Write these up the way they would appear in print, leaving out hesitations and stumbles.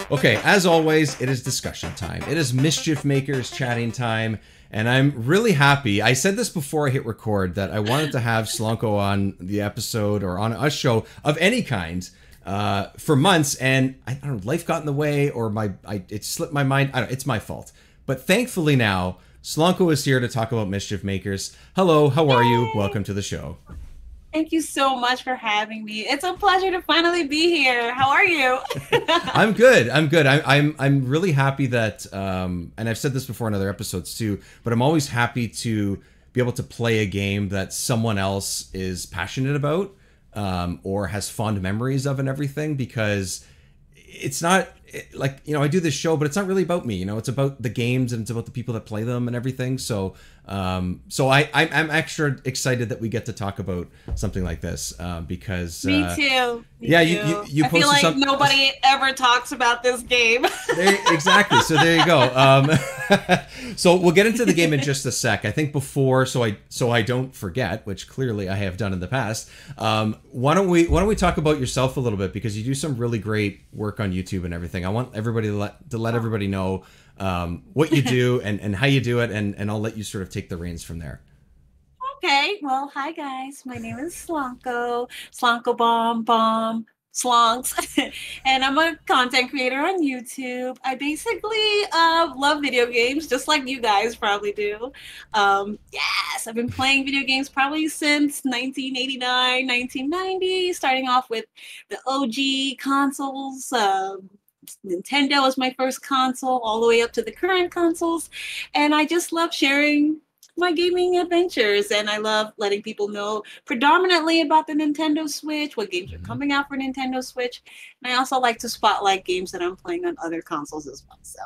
Okay, as always, it is discussion time. It is Mischief Makers chatting time, and I'm really happy. I said this before I hit record that I wanted to have Slonko on the episode or on a show of any kind for months, and I don't know, life got in the way or it slipped my mind. I don't. It's my fault. But thankfully now, Slonko is here to talk about Mischief Makers. Hello, how are you? Welcome to the show. Thank you so much for having me. It's a pleasure to finally be here. How are you? I'm good. I'm good. I'm really happy that, and I've said this before in other episodes too, but I'm always happy to be able to play a game that someone else is passionate about, or has fond memories of and everything, because it's not like, I do this show, but it's not really about me. It's about the games and it's about the people that play them and everything. So I'm extra excited that we get to talk about something like this, because me too. Me yeah, too. you I feel posted like nobody ever talks about this game. Exactly. So there you go. So we'll get into the game in just a sec. I think before, so I don't forget, which clearly I have done in the past. Why don't we talk about yourself a little bit, because you do some really great work on YouTube and everything. I want everybody to let everybody know what you do and how you do it, and I'll let you sort of take the reins from there. Okay. Well, hi guys. My name is Slonko. Slonko Bomb Slonks. And I'm a content creator on YouTube. I basically love video games, just like you guys probably do. Yes, I've been playing video games probably since 1989, 1990, starting off with the OG consoles. Nintendo was my first console, all the way up to the current consoles. And I just love sharing my gaming adventures, and I love letting people know predominantly about the Nintendo Switch, what games are coming out for Nintendo Switch. And I also like to spotlight games that I'm playing on other consoles as well. So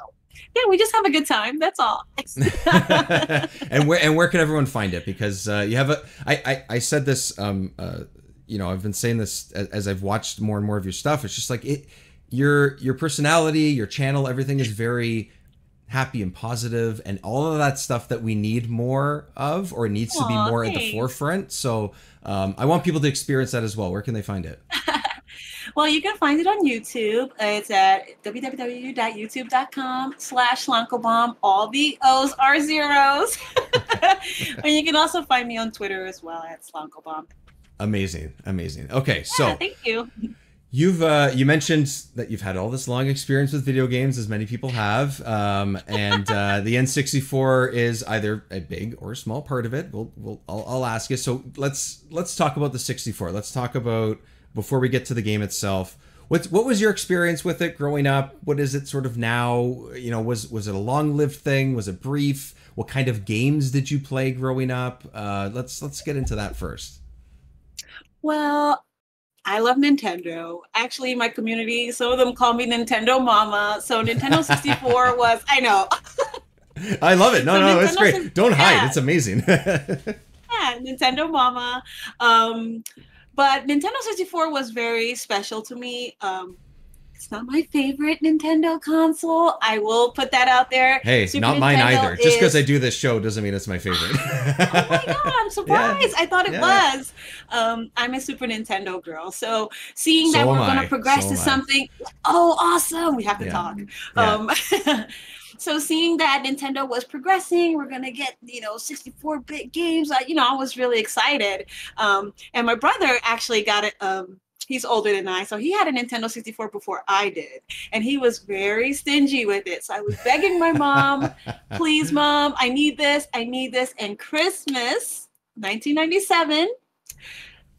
yeah, we just have a good time. That's all. And where can everyone find it? Because you have I said this, I've been saying this as I've watched more and more of your stuff. It's just like your personality, your channel, everything is very happy and positive, and all of that stuff that we need more of, or needs to be more at the forefront. So I want people to experience that as well. Where can they find it? Well, you can find it on YouTube. It's at www.youtube.com/SlonkoBomb. All the O's are zeros. And you can also find me on Twitter as well at SlonkoBomb. Amazing. Okay, so thank you. You mentioned that you've had all this long experience with video games, as many people have, and the N64 is either a big or a small part of it. I'll ask you. So let's talk about the 64. Let's talk about, before we get to the game itself, what was your experience with it growing up? What is it sort of now? Was it a long-lived thing? Was it brief? What kind of games did you play growing up? Let's get into that first. Well, I love Nintendo. Actually, my community, some of them call me Nintendo Mama. So Nintendo 64 was, I know. I love it. No, it's great. Don't hide. It's amazing. Yeah, Nintendo Mama. But Nintendo 64 was very special to me. It's not my favorite Nintendo console. I will put that out there. Hey, Super not mine Nintendo either. Just because I do this show doesn't mean it's my favorite. Oh my God, I'm surprised. Yeah. I thought it was. I'm a Super Nintendo girl. So seeing that we're going to progress to something, oh, awesome. We have to talk. Yeah. So seeing that Nintendo was progressing, we're going to get, 64-bit games. I was really excited. And my brother actually got it. He's older than I, so he had a Nintendo 64 before I did. And he was very stingy with it. So I was begging my mom, please, Mom, I need this. And Christmas, 1997,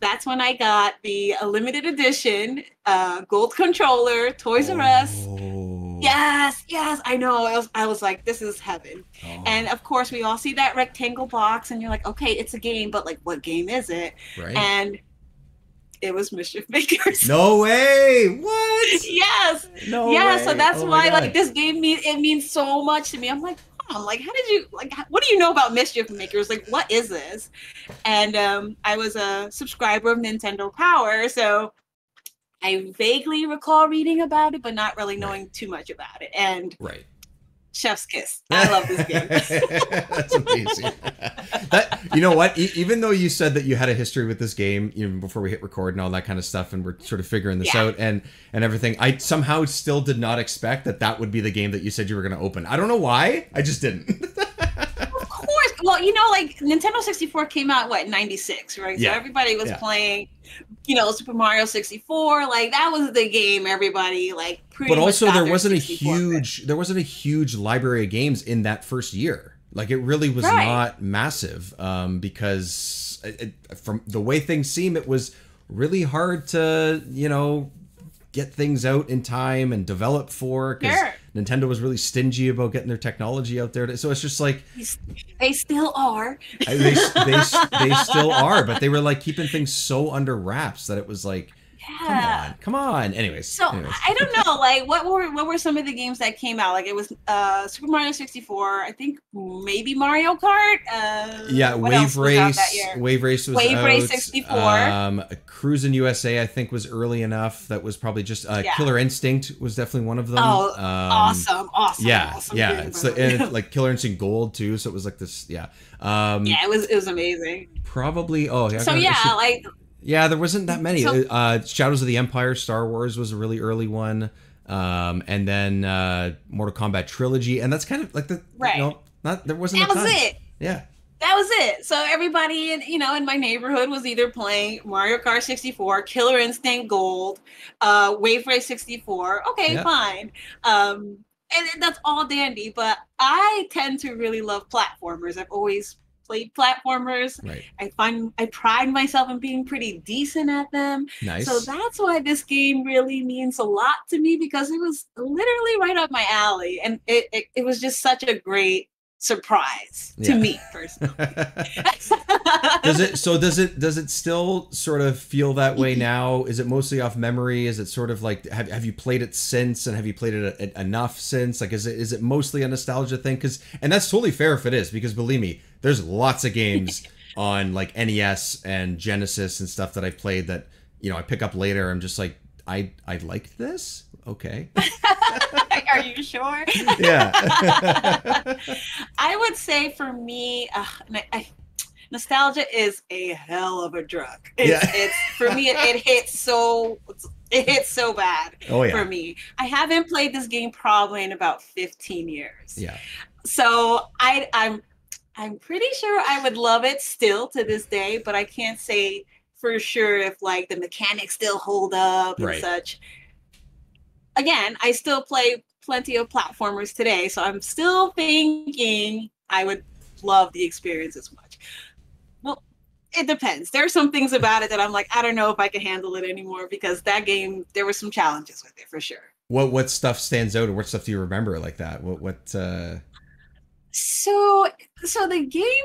that's when I got the limited edition gold controller, Toys R Us. Yes, I know. I was like, this is heaven. Oh. And of course, we all see that rectangle box, and you're like, okay, it's a game, but like, what game is it? Right. And it was Mischief Makers. No way! What? Yes. No way. So that's why like this game means so much to me. I'm like, Mom, like, how did you what do you know about Mischief Makers? Like, what is this? And I was a subscriber of Nintendo Power, so I vaguely recall reading about it, but not really knowing too much about it. And Chef's kiss. I love this game. That's amazing. That, you know what? Even though you said that you had a history with this game, even before we hit record and all that kind of stuff, and we're sort of figuring this out and everything, I somehow still did not expect that that would be the game that you said you were going to open. I don't know why. I just didn't. Of course. Well, you know, like Nintendo 64 came out what, 96, right? So everybody was playing, you know, Super Mario 64. Like that was the game everybody like pretty But also much got there wasn't a with. huge library of games in that first year. Like it really was not massive, because from the way things seem, it was really hard to, you know, get things out in time and develop for, because Nintendo was really stingy about getting their technology out there. So it's just like they still are. they still are, but they were like keeping things so under wraps that it was like, come on. Anyways, I don't know, like what were some of the games that came out? Like it was Super Mario 64, I think maybe Mario Kart. Wave Race. Wave Race was Wave out. Race 64. Cruisin' USA, I think, was early enough. That was probably just Killer Instinct was definitely one of them. Oh, awesome. Yeah. It's like Killer Instinct Gold too. So it was like this. Yeah. It was amazing. Probably. There wasn't that many. Shadows of the Empire, Star Wars was a really early one, and then Mortal Kombat Trilogy, and that's kind of like the there wasn't. That was it. Yeah. That was it. So everybody in my neighborhood was either playing Mario Kart 64, Killer Instinct Gold, Wave Race 64. Okay, fine. And that's all dandy. But I tend to really love platformers. I've always played platformers. Right. I pride myself in being pretty decent at them. Nice. So that's why this game really means a lot to me, because it was literally right up my alley, and it was just such a great surprise to me personally. Does it still sort of feel that way now? Is it mostly off memory? Is it sort of like have you played it since, and have you played it enough since? Like is it mostly a nostalgia thing? And that's totally fair if it is, because believe me, there's lots of games on like NES and Genesis and stuff that I've played that, you know, I pick up later. I'm just like, I liked this. Okay. Are you sure? Yeah. I would say for me, nostalgia is a hell of a drug. It's for me. It hits so bad for me. I haven't played this game probably in about 15 years. Yeah. So I'm pretty sure I would love it still to this day, but I can't say for sure if like the mechanics still hold up and such. Again, I still play plenty of platformers today, so I'm still thinking I would love the experience as much. Well, it depends. There are some things about it that I'm like, I don't know if I can handle it anymore, because that game, there were some challenges with it for sure. What stuff stands out, or what stuff do you remember like that? So the game.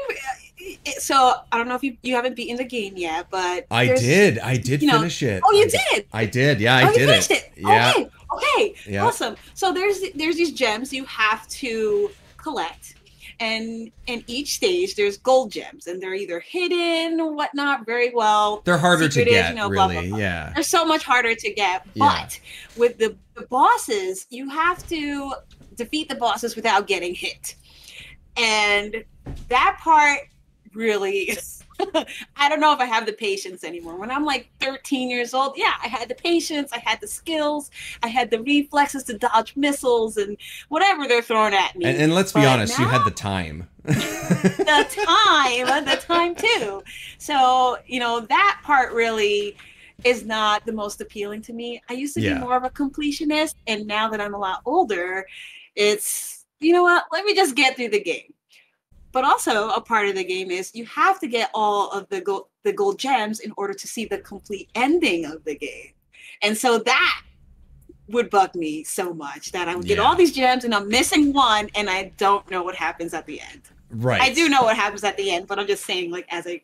So I don't know if you haven't beaten the game yet, but I did finish it. Oh, you did? I did. Yeah, I did it. Yeah. Okay. Yeah. Awesome. So there's these gems you have to collect, and in each stage there's gold gems, and they're either hidden or whatnot very well. They're harder to get, really. Blah, blah, blah. Yeah. They're so much harder to get, but with the bosses, you have to defeat the bosses without getting hit, and that part really. I don't know if I have the patience anymore. When I'm like 13 years old, I had the patience, I had the skills, I had the reflexes to dodge missiles and whatever they're throwing at me. And let's be honest, you had the time. the time too. So, that part really is not the most appealing to me. I used to be more of a completionist, and now that I'm a lot older, it's, you know what, let me just get through the game. But also a part of the game is you have to get all of the gold gems in order to see the complete ending of the game. And so that would bug me so much that I would get all these gems and I'm missing one and I don't know what happens at the end. Right. I do know what happens at the end, but I'm just saying, like, as an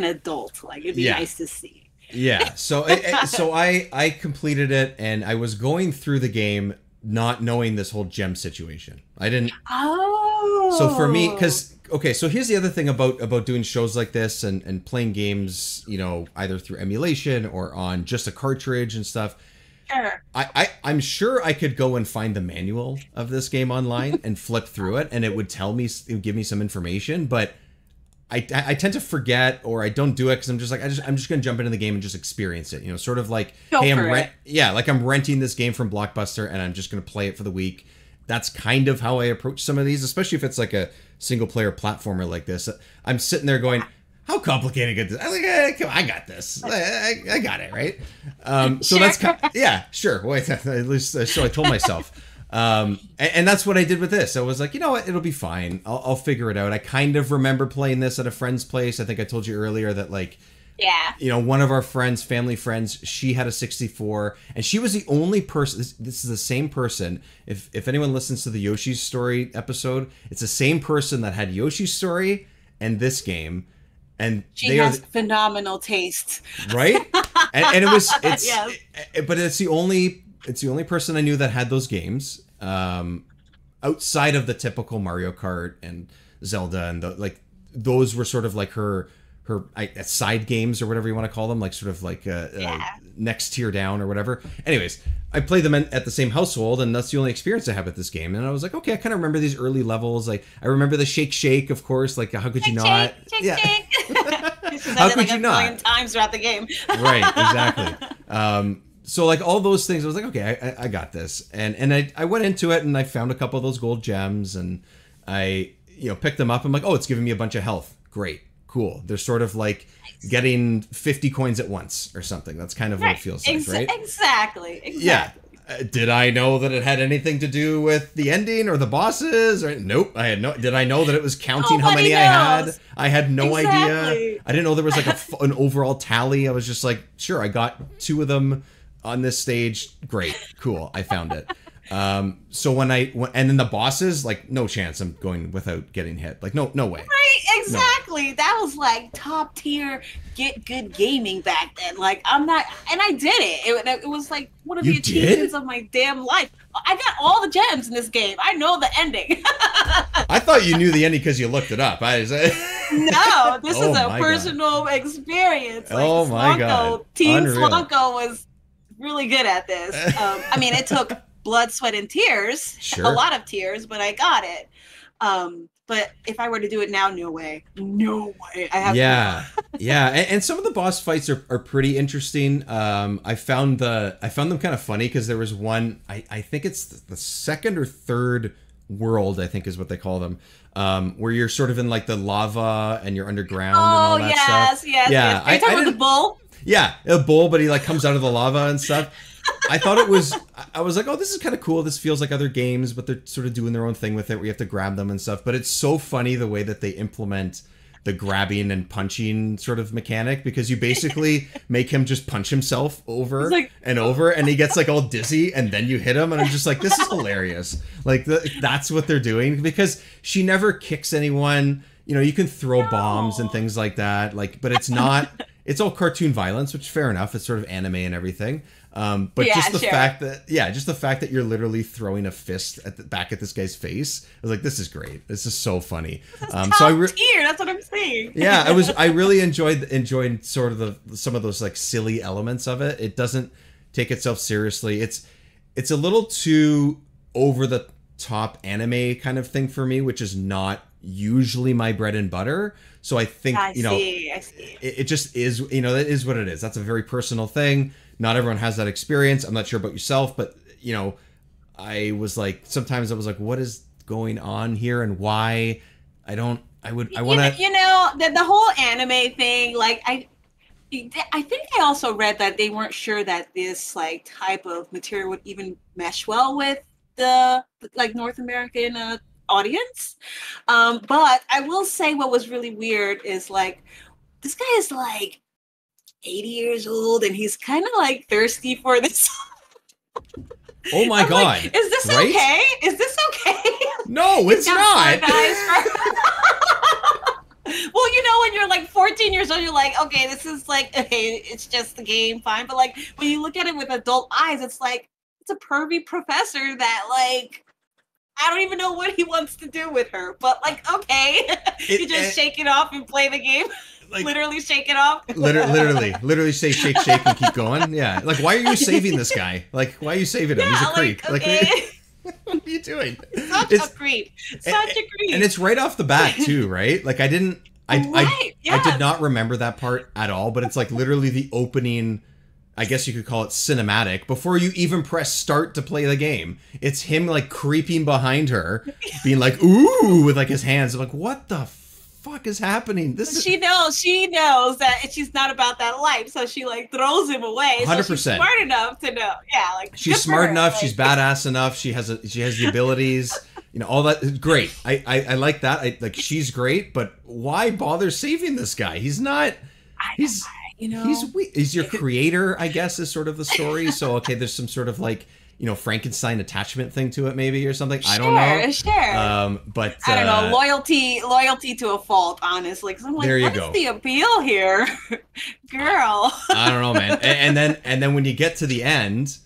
adult, like, it'd be nice to see. Yeah. So I completed it, and I was going through the game not knowing this whole gem situation. I didn't. Oh. So for me, so here's the other thing about doing shows like this and playing games, either through emulation or on just a cartridge and stuff. Sure. I'm sure I could go and find the manual of this game online and flip through it, and it would tell me, it would give me some information, but I tend to forget, or I don't do it because I'm just like, I'm just gonna jump into the game and just experience it. You know, sort of like, Go hey, for it. yeah, like I'm renting this game from Blockbuster and I'm just gonna play it for the week. That's kind of how I approach some of these, especially if it's like a single player platformer like this. I'm sitting there going, how complicated is this? I'm like, come on, I got this. I got it, right? So Sure. that's yeah, sure. Wait, at least so I told myself. And that's what I did with this. I was like, you know what, it'll be fine. I'll figure it out. I kind of remember playing this at a friend's place. I think I told you earlier that, like, Yeah. you know, one of our friends, family friends, she had a 64, and she was the only person. This is the same person. If anyone listens to the Yoshi's Story episode, it's the same person that had Yoshi's Story and this game, and She has phenomenal taste. right. And it's Yes. but it's the only person I knew that had those games, outside of the typical Mario Kart and Zelda, and those were sort of like her side games, or whatever you want to call them, like sort of like next tier down or whatever. Anyways, I played them at the same household, and that's the only experience I have with this game. And I was like, okay, I kind of remember these early levels. Like, I remember the shake, of course. Like, how could you not? Shake. How could you not? 1,000,000 times throughout the game. Right, exactly. So like all those things, I was like, okay, I got this. And I went into it and I found a couple of those gold gems, and I, picked them up. I'm like, oh, it's giving me a bunch of health. Great. Cool. They're sort of like getting 50 coins at once or something. That's kind of what it feels like, right? Exactly. Yeah. Did I know that it had anything to do with the ending or the bosses? Or nope. I had no. Did I know that it was counting how many I had? I had no idea. I didn't know there was like an overall tally. I was just like, sure, I got 2 of them on this stage. Great. Cool. I found it. So and then the bosses, like, no chance I'm going without getting hit. Like, no way. Right, exactly. No. That was like top tier get good gaming back then. Like, I'm not, and I did it. It was like one of the achievements of my damn life. I got all the gems in this game. I know the ending. I thought you knew the ending because you looked it up. No, this is a personal experience. Like, oh my God. Team Slonko was really good at this. I mean, it took blood, sweat, and tears. Sure. A lot of tears, but I got it. But if I were to do it now, no way. I have yeah. And some of the boss fights are pretty interesting. I found them kind of funny because there was one, I think it's the second or third world, I think is what they call them, where you're sort of in like the lava and you're underground and all that stuff. Yes. Are you talking about the bull? Yeah, a bull, but he like comes out of the lava and stuff. I thought I was like, oh, this is kind of cool. This feels like other games, but they're sort of doing their own thing with it where you have to grab them and stuff. But it's so funny the way that they implement the grabbing and punching sort of mechanic, because you basically make him just punch himself over and over, and he gets like all dizzy, and then you hit him. And I'm just like, this is hilarious. Like, that's what they're doing, because she never kicks anyone. You can throw bombs and things like that. Like, but it's not. It's all cartoon violence, which fair enough. It's sort of anime and everything. But just the fact that you're literally throwing a fist back at this guy's face, I was like, this is great. This is so funny. That's what I'm saying. Yeah, I really enjoyed sort of some of those like silly elements of it. It doesn't take itself seriously. It's a little too over the top anime kind of thing for me, which is not usually my bread and butter. So I think, I see. It just is, that is what it is. That's a very personal thing. Not everyone has that experience. I'm not sure about yourself, but I was like, sometimes I was like, what is going on here and why? I want to, the whole anime thing, like I think I also read that they weren't sure that this like type of material would even mesh well with the like North American audience. But I will say what was really weird is like, this guy is like 80 years old and he's kind of like thirsty for this. Oh my God. Like, is this okay? Is this okay? No, it's not. Well, when you're like 14 years old, you're like, okay, this is like, okay, it's just the game, fine. But like, when you look at it with adult eyes, it's like, it's a pervy professor that like, I don't even know what he wants to do with her, but like, okay, you just shake it off and play the game. Like literally shake it off. literally say shake, shake, and keep going. Yeah, like why are you saving this guy? Like why are you saving him? He's a creep. Okay. What are you doing? Such a creep. Such a creep. And it's right off the bat too, right? Like I didn't. I did not remember that part at all, but it's like literally the opening. I guess you could call it cinematic before you even press start to play the game. It's him like creeping behind her, being like, ooh, with like his hands. I'm like, what the fuck is happening? She knows that she's not about that life. So she like throws him away. 100%. So she's smart enough to know. Yeah. Like she's smart enough. She's badass enough. She has the abilities, all that. Great. I like that. Like she's great, but why bother saving this guy? He's not, he's your creator, I guess, is sort of the story. So, okay, there's some sort of like, Frankenstein attachment thing to it maybe or something. I don't know. Sure. But I don't know. Loyalty to a fault, honestly. Because I'm like, what is the appeal here? Girl. I don't know, man. And then when you get to the end,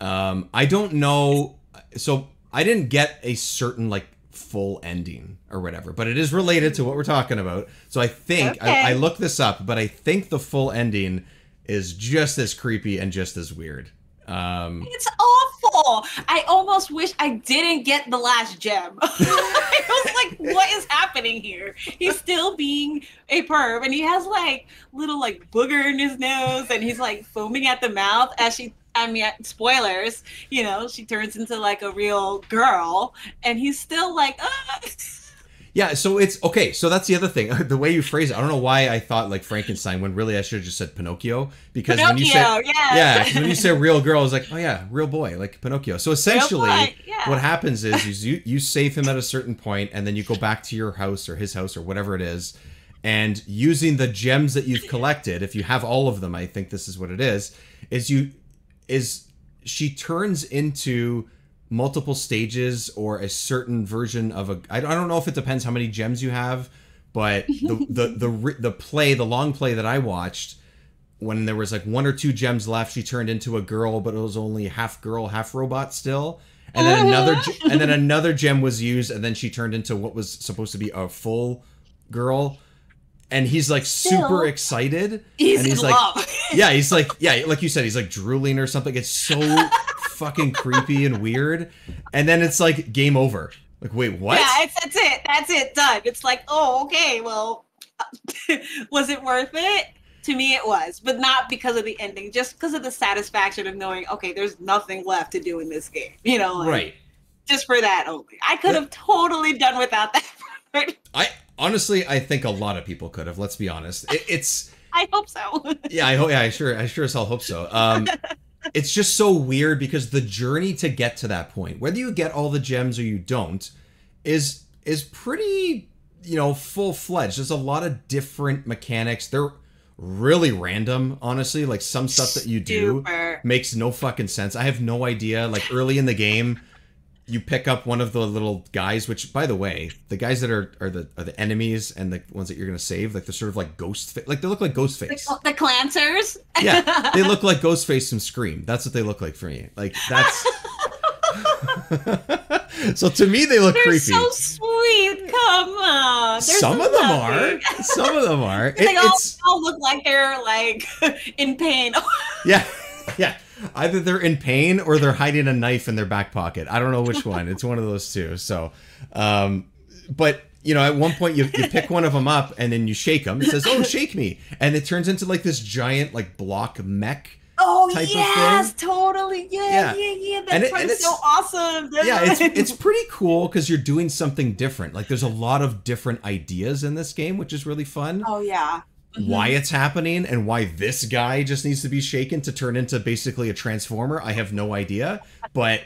I don't know. So I didn't get a certain like full ending or whatever, but it is related to what we're talking about. So I think I looked this up, but I think the full ending is just as creepy and just as weird. It's awful. I almost wish I didn't get the last gem. I was like, what is happening here? He's still being a perv, and he has like little like booger in his nose, and he's like foaming at the mouth as spoilers, she turns into like a real girl, and he's still like, Yeah, so it's okay. So that's the other thing. The way you phrase it, I don't know why I thought like Frankenstein when really I should have just said Pinocchio, because when you say real girl, I was like, oh yeah, real boy, like Pinocchio. So essentially, what happens is you save him at a certain point, and then you go back to your house or his house or whatever it is, and using the gems that you've collected, if you have all of them, I think this is what it is she turns into multiple stages or a certain version of I don't know if it depends how many gems you have, but the long play that I watched, when there was like 1 or 2 gems left, she turned into a girl, but it was only half girl, half robot still. And then another gem was used, and then she turned into what was supposed to be a full girl. And he's like super excited. He's like, love. He's like, like you said, he's like drooling or something. It's so fucking creepy and weird. And then it's like game over. Like, wait, what? Yeah, that's it, done. It's like, oh, okay, well, was it worth it? To me, it was, but not because of the ending, just because of the satisfaction of knowing, okay, there's nothing left to do in this game. Right. Just for that only. I could have totally done without that part. Honestly, I think a lot of people could have. Let's be honest. It's. I hope so. I sure as hell hope so. It's just so weird because the journey to get to that point, whether you get all the gems or you don't, is pretty full fledged. There's a lot of different mechanics. They're really random, honestly. Like some stuff that you do makes no fucking sense. I have no idea. Like early in the game, you pick up one of the little guys, which, by the way, the guys that are the enemies and the ones that you're gonna save, like they're sort of like like they look like Ghostface. The Clancers. Yeah, they look like Ghostface from Scream. That's what they look like for me. Like that's. So to me, they look creepy. So sweet. Come on. Some of them are. Some of them are. They all look like they're like in pain. Yeah. Either they're in pain or they're hiding a knife in their back pocket. I don't know which one. It's one of those two. So, but at one point you pick one of them up and then you shake them. It says, "Oh, shake me," and it turns into like this giant like block mech. Oh yes, totally. Yeah. That part's so awesome. Yeah, it's pretty cool because you're doing something different. Like there's a lot of different ideas in this game, which is really fun. Oh yeah. Why it's happening and why this guy just needs to be shaken to turn into basically a transformer, I have no idea. But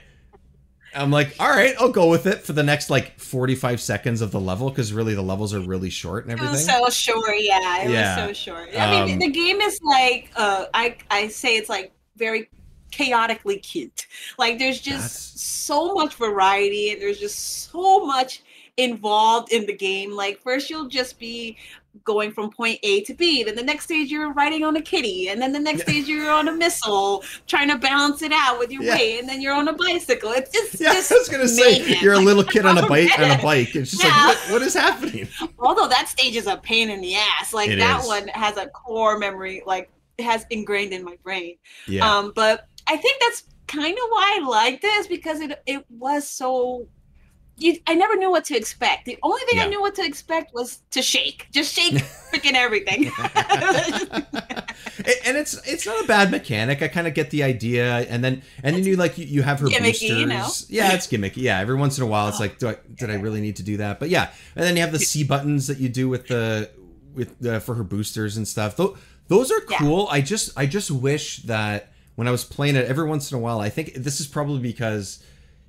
I'm like, all right, I'll go with it for the next like 45 seconds of the level, because really the levels are really short and everything. It was so short, It was so short. I mean, the game is like, I say it's like very chaotically cute. Like there's just so much variety and there's just so much involved in the game. Like first you'll just be going from point A to B. Then the next stage you're riding on a kitty, and then the next stage you're on a missile, trying to balance it out with your weight, and then you're on a bicycle. It's just I was gonna say you're a little kid on a bike. It's just like what is happening? Although that stage is a pain in the ass. Like that one has a core memory, like it has ingrained in my brain. Yeah. But I think that's kind of why I like this, because it was so. I never knew what to expect. The only thing I knew what to expect was to shake. Just shake freaking everything. And it's not a bad mechanic. I kind of get the idea. And then you have her gimmicky, boosters. you know? Yeah, it's gimmicky. Yeah, every once in a while it's like, did I really need to do that? But yeah, and then you have the C buttons that you do with for her boosters and stuff. Those are cool. I just wish that when I was playing it every once in a while, I think this is probably because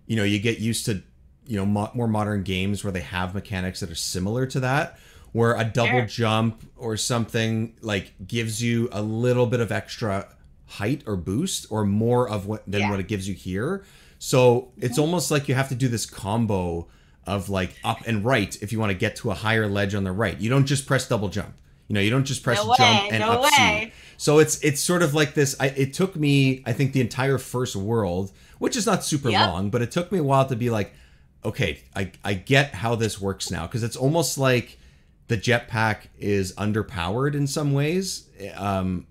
you get used to more modern games where they have mechanics that are similar to that, where a double jump or something like gives you a little bit of extra height or boost or more of what it gives you here. So it's almost like you have to do this combo of like up and right if you want to get to a higher ledge on the right. You don't just press double jump. You don't just press jump and up C. So it's sort of like this. It took me, I think, the entire first world, which is not super long, but it took me a while to be like, okay, I get how this works now, because it's almost like the jetpack is underpowered in some ways, and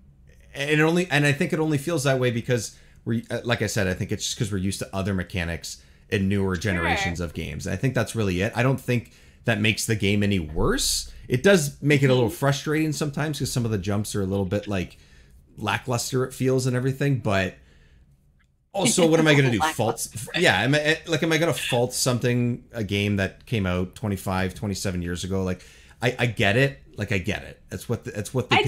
I think it only feels that way because like I said, I think it's just because we're used to other mechanics in newer generations of games. I think that's really it. I don't think that makes the game any worse. It does make it a little frustrating sometimes because some of the jumps are a little bit like lackluster, it feels, and everything, but. Also, what am I going to do? Fault? Yeah, am I going to fault a game that came out 25, 27 years ago? Like, I get it. Like, I get it. That's what they could do. I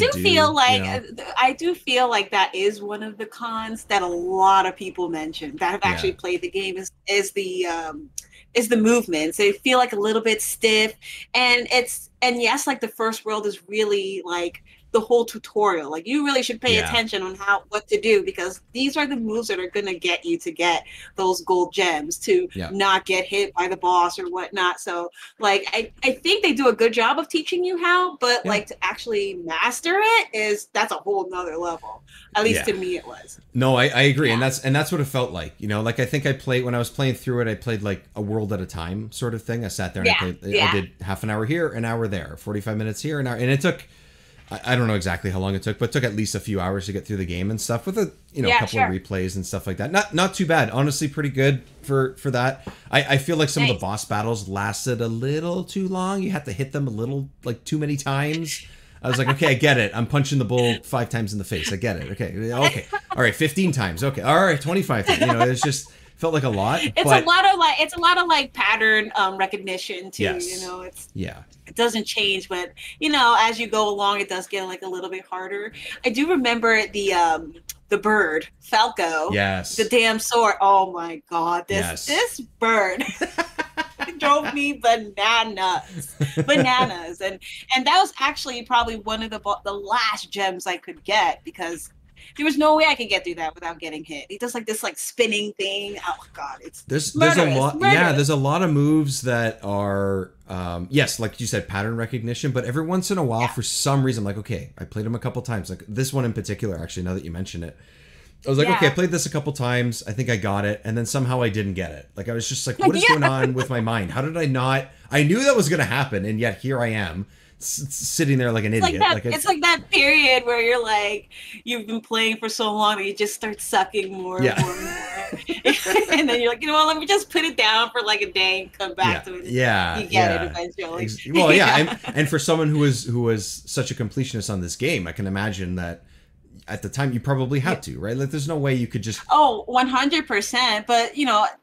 do feel like that is one of the cons that a lot of people mention that have actually played the game is the movements. They feel like a little bit stiff, and yes, like the first world is really like the whole tutorial. Like you really should pay attention on what to do, because these are the moves that are going to get you to get those gold gems, to not get hit by the boss or whatnot. So like I think they do a good job of teaching you how, but like to actually master that's a whole nother level. At least to me it was. No, I agree. And that's what it felt like. Like I think when I was playing through it, I played like a world at a time sort of thing. I sat there and I did half an hour here, an hour there, 45 minutes here, an hour, and it took, I don't know exactly how long it took, but it took at least a few hours to get through the game and stuff, with a couple of replays and stuff like that. Not too bad, honestly, pretty good for that. I feel like some of the boss battles lasted a little too long. You had to hit them a little like too many times. I was like, okay, I get it. I'm punching the bull 5 times in the face. I get it. Okay, all right, 15 times. Okay, all right, 25 times. It's just felt like a lot. It's a lot of like pattern recognition too. Yes. It doesn't change, but as you go along, it does get like a little bit harder. I do remember the bird, Falco. Yes. The damn sword. Oh my God, this bird drove me bananas, and that was actually probably one of the last gems I could get, because there was no way I could get through that without getting hit. He does like this like spinning thing. Oh God, there's a lot. Yeah, there's a lot of moves that are yes, like you said, pattern recognition. But every once in a while, for some reason, I'm like, okay, I played them a couple times. Like this one in particular, actually, now that you mention it, I was like, okay, I played this a couple times. I think I got it, and then somehow I didn't get it. Like I was just like, what is going on with my mind? How did I not? I knew that was going to happen, and yet here I am. Sitting there like an idiot. It's like that period where you're like, you've been playing for so long and you just start sucking more and more and more. And then you're like, let me just put it down for like a day and come back to it. Yeah. You get it eventually. Well, yeah. And for someone who was such a completionist on this game, I can imagine that at the time you probably had to, right? Like there's no way you could just 100%. But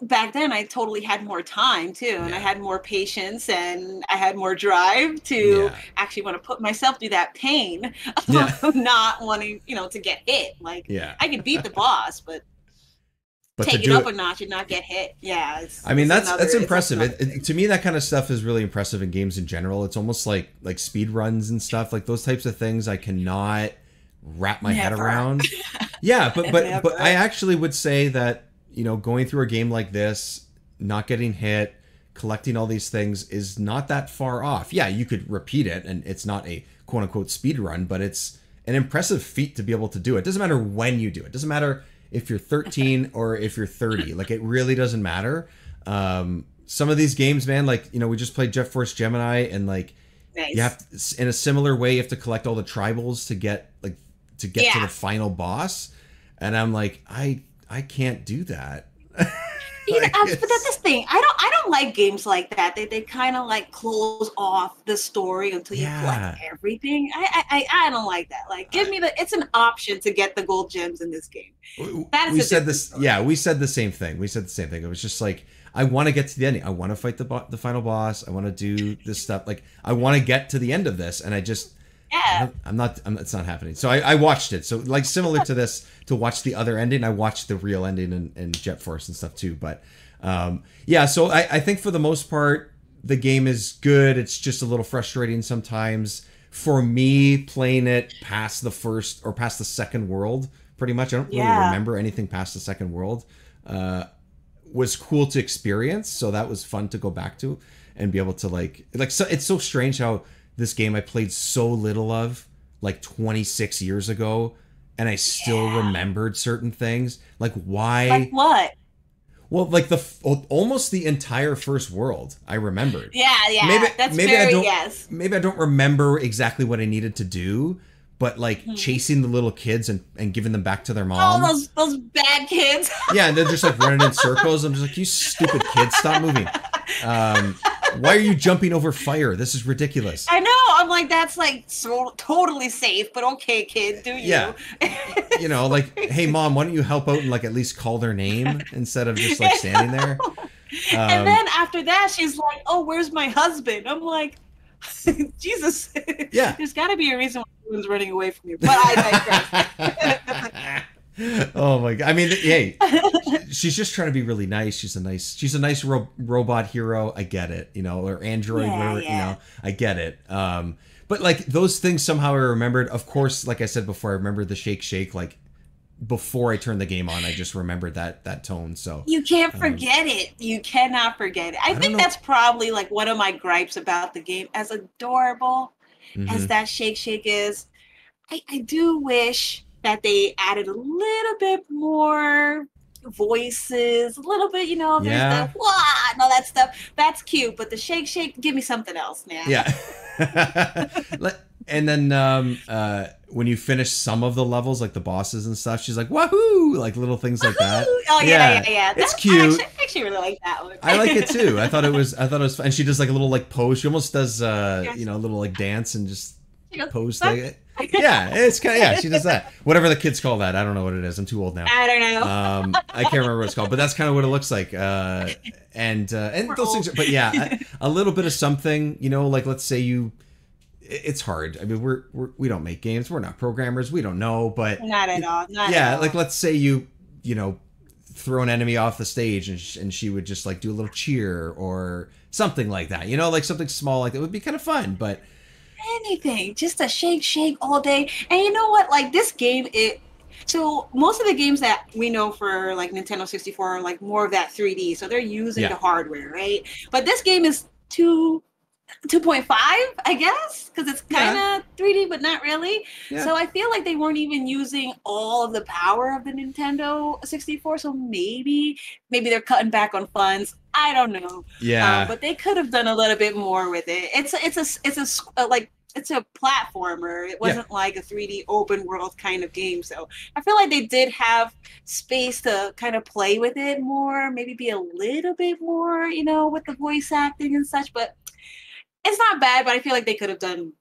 back then I totally had more time too, and I had more patience, and I had more drive to actually want to put myself through that pain of not wanting to get hit. Like I could beat the boss, but take it up a notch and not get hit. That's impressive. To me, that kind of stuff is really impressive in games in general. It's almost like speed runs and stuff, like those types of things I cannot wrap my head around. But I actually would say that going through a game like this, not getting hit, collecting all these things is not that far off. Yeah, you could repeat it, and it's not a quote unquote speed run, but it's an impressive feat to be able to do it. Doesn't matter when you do it. Doesn't matter if you're 13 or if you're 30. Like, it really doesn't matter. Some of these games, man, like, you know, we just played Jet Force Gemini, and like, Nice. you have to, in a similar way, you have to collect all the tribals to get to the final boss. And I'm like, I can't do that. But that's the thing. I don't like games like that. They kind of like close off the story until you collect everything. I don't like that. Like, give me it's an option to get the gold gems in this game. We said the same thing. It was just like, I want to get to the ending. I want to fight the final boss. I want to do this stuff. Like, I want to get to the end of this, and I just it's not happening. So I watched it. So, like, similar to this, to watch the other ending, I watched the real ending in Jet Force and stuff too. But so I think for the most part, the game is good. It's just a little frustrating sometimes for me playing it past the first or past the second world. Pretty much, I don't really remember anything past the second world. Was cool to experience, so that was fun to go back to and be able to like so it's so strange how this game I played so little of like 26 years ago, and I still remembered certain things. Like, why? Like what? Well, like almost the entire first world I remembered. Yeah. Maybe I don't remember exactly what I needed to do, but like chasing the little kids and giving them back to their mom. Oh, those bad kids. Yeah, and they're just like running in circles. I'm just like, you stupid kids, stop moving. Why are you jumping over fire? This is ridiculous. I know. I'm like, that's like so totally safe, but okay, kid, do you? Yeah. You know, like, hey, mom, why don't you help out and like at least call their name instead of just like standing there? And then after that, she's like, oh, where's my husband? I'm like, Jesus. Yeah. There's got to be a reason why everyone's running away from you. But I digress. Oh my god! I mean, hey, she's just trying to be really nice. She's a nice robot hero. I get it, you know, or android, you know, I get it. But like those things somehow I remembered. Of course, like I said before, I remembered the shake. Like before I turned the game on, I just remembered that tone. So you can't forget it. You cannot forget it. I think that's probably like one of my gripes about the game. As adorable as that shake is, I do wish that they added a little bit more voices, a little bit, you know, there's the wah and all that stuff. That's cute, but the shake, give me something else, man. Yeah. And then when you finish some of the levels, like the bosses and stuff, she's like, wahoo! Like little things like that. Oh, yeah. It's cute. I actually really like that one. I like it too. I thought it was fun. And she does like a little like pose. She almost does, you know, a little like dance and just pose thing. Yeah, it's kind of, she does that. Whatever the kids call that. I don't know what it is. I'm too old now. I don't know. I can't remember what it's called, but that's kind of what it looks like. And those things, but yeah, a little bit of something, you know, like let's say it's hard. I mean, we don't make games. We're not programmers. We don't know, but not at all. Like let's say you know, throw an enemy off the stage and she would just like do a little cheer or something like that, you know, like something small like that would be kind of fun, but anything, just a shake all day. And you know what, like this game, so most of the games that we know for like Nintendo 64 are like more of that 3D, so they're using the hardware, right? But this game is 2.5, I guess, because it's kind of 3D but not really. So I feel like they weren't even using all of the power of the Nintendo 64, so maybe they're cutting back on funds. I don't know. But they could have done a little bit more with it. It's a platformer. It wasn't like a 3D open world kind of game. So I feel like they did have space to kind of play with it more, maybe be a little bit more, you know, with the voice acting and such. But it's not bad, but I feel like they could have done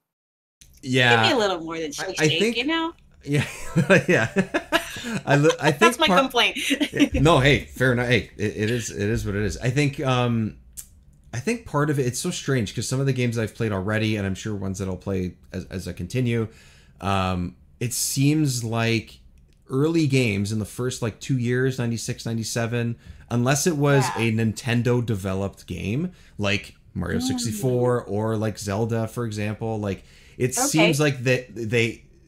give me a little more than shake, think, you know? Yeah. I think that's my complaint. No, hey, fair enough. Hey, it is what it is. I think part of it's so strange because some of the games I've played already, and I'm sure ones that I'll play as I continue, it seems like early games in the first like 2 years, 96, 97, unless it was a Nintendo developed game like Mario 64 or like Zelda, for example, like it seems like the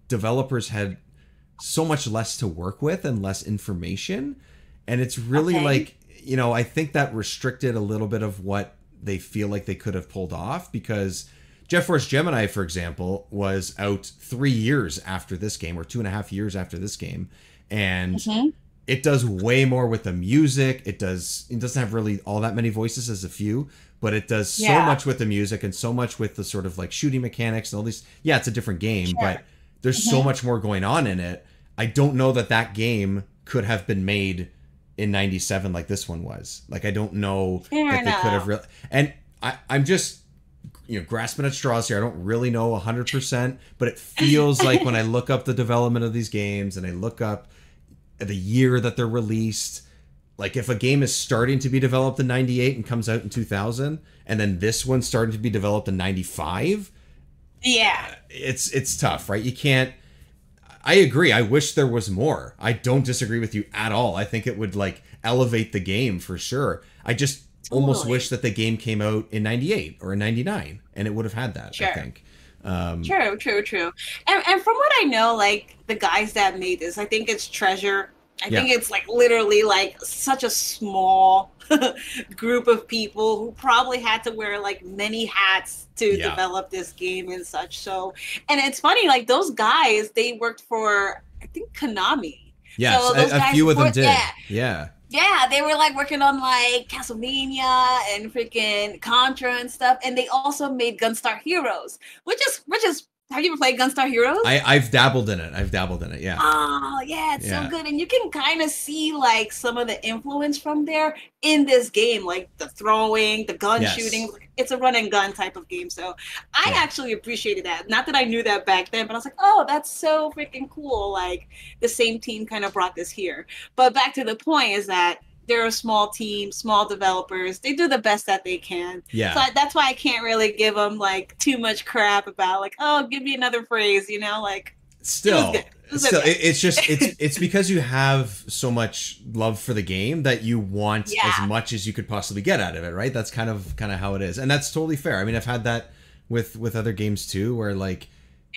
developers had so much less to work with and less information, and it's really like, you know, I think that restricted a little bit of what they feel like they could have pulled off, because Jet Force Gemini, for example, was out 3 years after this game, or 2.5 years after this game, and it does way more with the music. It doesn't have really all that many voices, as a few, but it does so much with the music and so much with the sort of like shooting mechanics and all these. Yeah, it's a different game, but there's so much more going on in it. I don't know that game could have been made in 97 like this one was. Like, I don't know that they could have really. And I'm just, you know, grasping at straws here. I don't really know 100%, but it feels like when I look up the development of these games and I look up the year that they're released, like if a game is starting to be developed in 98 and comes out in 2000, and then this one's starting to be developed in 95, it's tough, right? You can't. I agree. I wish there was more. I don't disagree with you at all. I think it would like elevate the game for sure. I just almost wish that the game came out in 98 or in 99 and it would have had that, I think. True. And from what I know, like the guys that made this, I think it's Treasure. I think it's like literally like such a small group of people who probably had to wear like many hats to develop this game and such. So, and it's funny, like those guys, they worked for, I think, Konami. Yes, so a few of them did. Yeah, they were like working on like Castlevania and freaking Contra and stuff. And they also made Gunstar Heroes, which is have you ever played Gunstar Heroes? I've dabbled in it. Yeah. Oh, yeah, it's so good. And you can kind of see like some of the influence from there in this game, like the throwing, the gun shooting. It's a run and gun type of game. So I actually appreciated that. Not that I knew that back then, but I was like, oh, that's so freaking cool. Like the same team kind of brought this here. But back to the point is that they're a small team, small developers. They do the best that they can. Yeah. So that's why I can't really give them like too much crap about like, oh, give me another phrase, you know, like. Still, it's just it's because you have so much love for the game that you want as much as you could possibly get out of it, right? That's kind of how it is, and that's totally fair. I mean, I've had that with other games too, where like,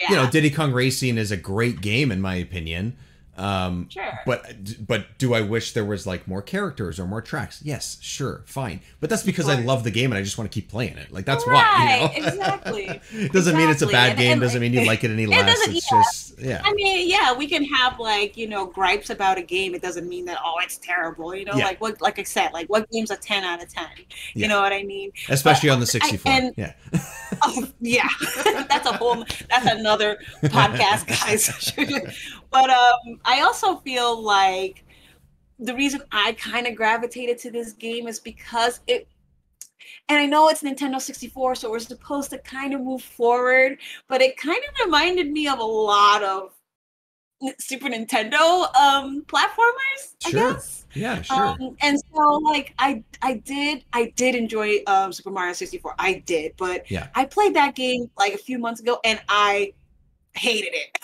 you know, Diddy Kong Racing is a great game in my opinion. But do I wish there was like more characters or more tracks? Yes, sure, fine. But that's because I love the game and I just want to keep playing it. Like that's why, you know? Exactly. Doesn't mean it's a bad game. Doesn't mean you like it any less. It's just I mean, we can have like, you know, gripes about a game. It doesn't mean that it's terrible. You know, like I said, like what game's a 10 out of 10? You know what I mean? Especially on the 64. That's another podcast, guys. But I also feel like the reason I kind of gravitated to this game is because and I know it's Nintendo 64, so we're supposed to kind of move forward, but it kind of reminded me of a lot of Super Nintendo platformers, I guess. Yeah, sure. And so like I did enjoy Super Mario 64. I did, but I played that game like a few months ago and I hated it.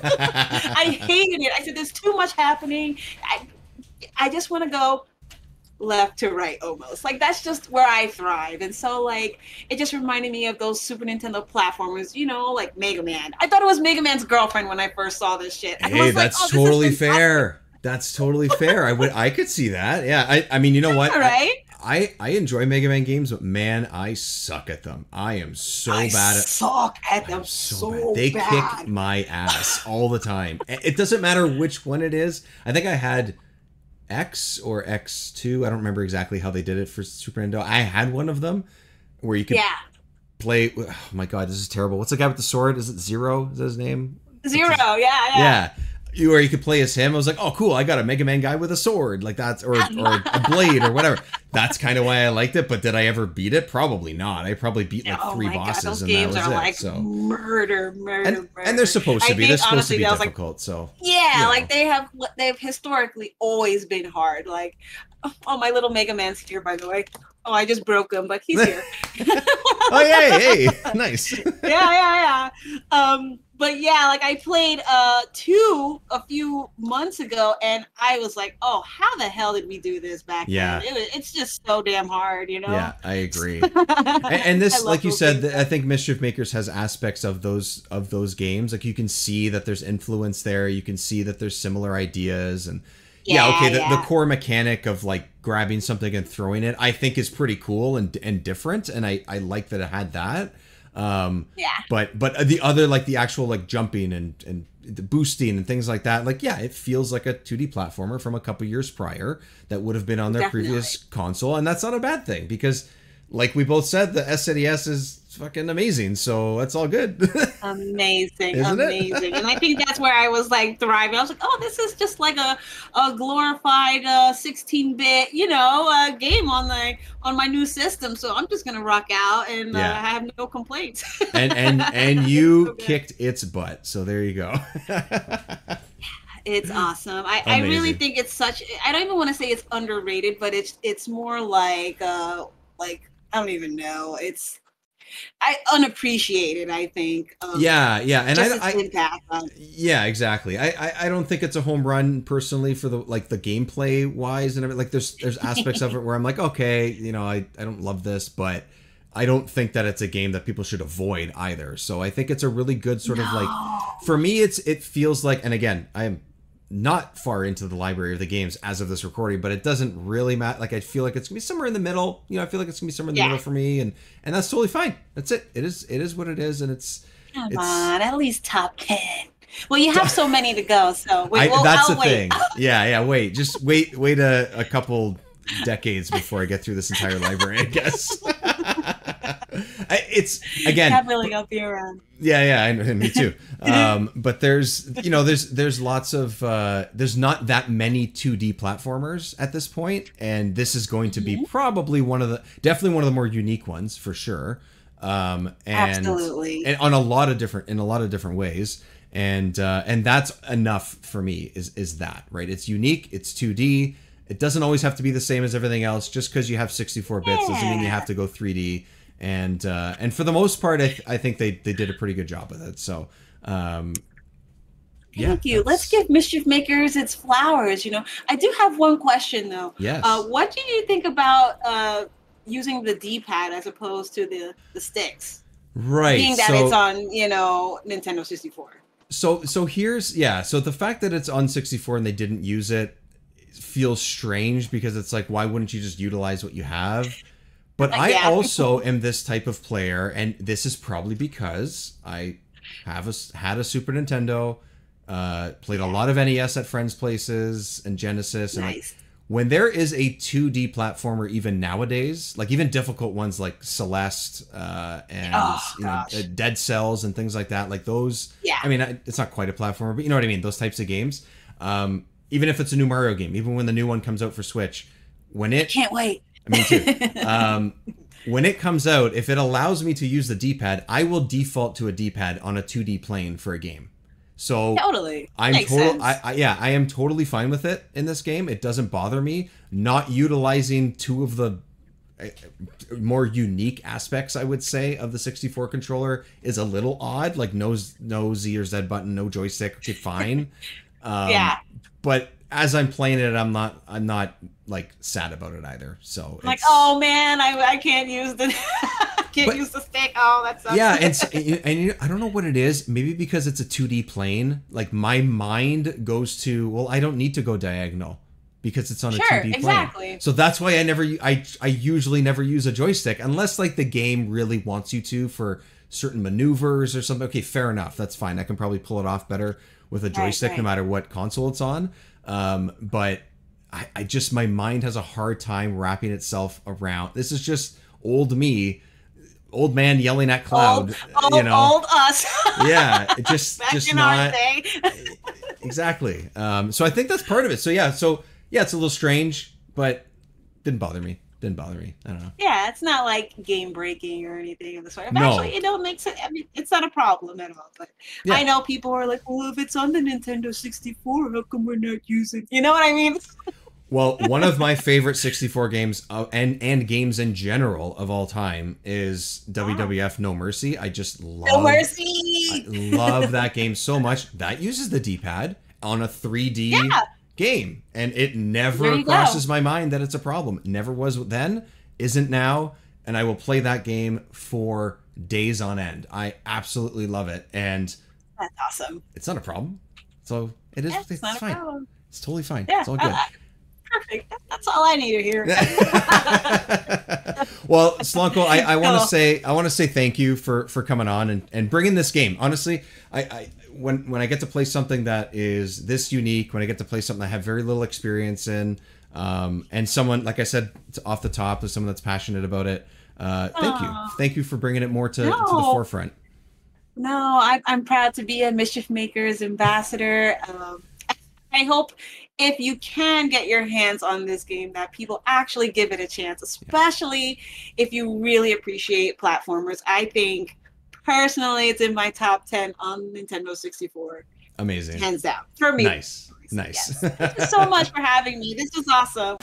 I hated it. I said there's too much happening. I just want to go left to right almost. Like that's just where I thrive. And so like it just reminded me of those Super Nintendo platformers, you know, like Mega Man. I thought it was Mega Man's girlfriend when I first saw this shit. Hey, that's totally fair. That's totally fair. I could see that. Yeah. I mean, you know what? Right? I enjoy Mega Man games, but man, I suck at them. I am so bad at suck at them so bad. They kick my ass all the time. It doesn't matter which one it is. I think I had X or X2. I don't remember exactly how they did it for Super Nintendo. I had one of them where you could play. Oh my god, this is terrible. What's the guy with the sword? Is it Zero? Is that his name? Zero, yeah. Or you could play as him. I was like, oh, cool. I got a Mega Man guy with a sword, like that's or a blade or whatever. That's kind of why I liked it. But did I ever beat it? Probably not. I probably beat like 3 bosses, those and games that was are it. like So murder. And they're supposed to be. They're supposed to be difficult. So like they've historically always been hard. Like, oh, my little Mega Man's here, by the way. Oh, I just broke him, but he's here. Oh, hey, nice. Yeah. But yeah, like I played 2 a few months ago, and I was like, oh, how the hell did we do this back then? It's just so damn hard, you know? Yeah, I agree. and this, like you said, I think Mischief Makers has aspects of those games. Like you can see that there's influence there. You can see that there's similar ideas, and yeah, okay, Yeah, the yeah, core mechanic of like grabbing something and throwing it, I think is pretty cool and different, and I like that it had that. Um, yeah. but the other, like the actual like jumping and the boosting and things like that, like yeah, it feels like a 2D platformer from a couple years prior that would have been on their Definitely. previous console, and that's not a bad thing because, like we both said, the SNES is fucking amazing, so that's all good, Amazing, isn't it? amazing. And I think that's where I was like thriving. I was like, oh, this is just like a glorified 16-bit, game on my new system. So I'm just gonna rock out and Yeah. have no complaints. And It's you so good. kicked its butt, so there you go. It's awesome. I really Amazing. think it's such. I don't even want to say it's underrated, but it's more like I don't even know. It's I unappreciated. I think Yeah, yeah, and just its impact on. yeah, exactly. I don't think it's a home run personally for the like the gameplay wise and everything. Like there's aspects of it where I'm like, okay, I don't love this, but I don't think that it's a game that people should avoid either. So I think it's a really good sort of like, No. for me it feels like, and again, I am not far into the library of the games as of this recording, but it doesn't really matter. Like I feel like it's gonna be somewhere in the middle. I feel like it's gonna be somewhere in the Yeah. middle for me, and that's totally fine. That's it. It is what it is, and Come it's on, at least top 10. Well, you have so many to go, so wait, well, that's the I'll wait. thing. Yeah, yeah. Wait, just wait a couple decades before I get through this entire library, I guess. It's again, God willing, I'll be around. yeah, yeah, me too. But there's lots of there's not that many 2D platformers at this point, and this is going to be Mhm. probably definitely one of the more unique ones for sure. And Absolutely. on a lot of different ways, and that's enough for me. Is that right? It's unique. It's 2D. It doesn't always have to be the same as everything else. Just because you have 64 bits doesn't mean you Yeah. have to go 3D. And for the most part, I think they did a pretty good job with it. So yeah, Thank you. Let's that's give Mischief Makers its flowers. I do have one question though. yes, What do you think about using the D-pad as opposed to the sticks? right. Being that it's on, Nintendo 64. So here's, yeah. So the fact that it's on 64 and they didn't use it feels strange because it's like, why wouldn't you just utilize what you have? But I Yeah. also am this type of player, and this is probably because I had a Super Nintendo, played a lot of NES at friends' places and Genesis, and like Nice. when there is a 2D platformer, even nowadays, like even difficult ones like Celeste and Oh gosh. Dead Cells and things like that, like those. Yeah. I mean, it's not quite a platformer, but you know what I mean. Those types of games. Even if it's a new Mario game, even when the new one comes out for Switch, when it Can't wait. I mean, too. When it comes out, if it allows me to use the D-pad, I will default to a D-pad on a 2D plane for a game. So Totally. I'm Makes total. sense. I am totally fine with it in this game. It doesn't bother me. Not utilizing two of the more unique aspects, I would say, of the 64 controller is a little odd. Like no Z or Z button, no joystick. Okay, fine. Yeah. But as I'm playing it, I'm not like sad about it either. So I'm like, it's, oh man, I can't use the but use the stick. Oh, that sucks. yeah, and I don't know what it is. Maybe because it's a 2D plane, like my mind goes to, well, I don't need to go diagonal because it's on a Sure, 2D plane. exactly. So that's why I usually never use a joystick unless like the game really wants you to for certain maneuvers or something. Okay, fair enough. That's fine. I can probably pull it off better with a joystick no Right. matter what console it's on. But I just, my mind has a hard time wrapping itself around. This is just old me, old man yelling at cloud, Old us. Yeah, it just Back just in our not day. exactly. So I think that's part of it. So yeah, it's a little strange, but didn't bother me. Didn't bother me. I don't know. Yeah, it's not like game breaking or anything of the sort. No. Actually, makes it. I mean, it's not a problem at all. But Yeah. I know people are like, "Well, if it's on the Nintendo 64, how come we're not using?" You know what I mean? Well, one of my favorite 64 games and games in general of all time is WWF No Mercy. I just love No I mercy. love that game so much. That uses the D-pad on a 3D Yeah. game, and it There never you go. crosses my mind that it's a problem. It never was then, isn't now, and I will play that game for days on end. I absolutely love it, and That's awesome. it's not a problem. So It is. Yeah, it's It's not a fine. problem. It's totally fine. Yeah, It's all good. perfect. That's all I need to hear. Well, Slanko, I want to Cool. say thank you for coming on and bringing this game. Honestly, when I get to play something that is this unique, when I get to play something I have very little experience in, and someone, like I said off the top, is someone that's passionate about it. Thank you for bringing it more to the No, forefront. no, I'm proud to be a Mischief Makers ambassador. I hope if you can get your hands on this game, that people actually give it a chance, especially if you really appreciate platformers. I think personally, it's in my top 10 on Nintendo 64, Amazing. hands down for me. Nice. Yes. Thank you so much for having me. This was awesome.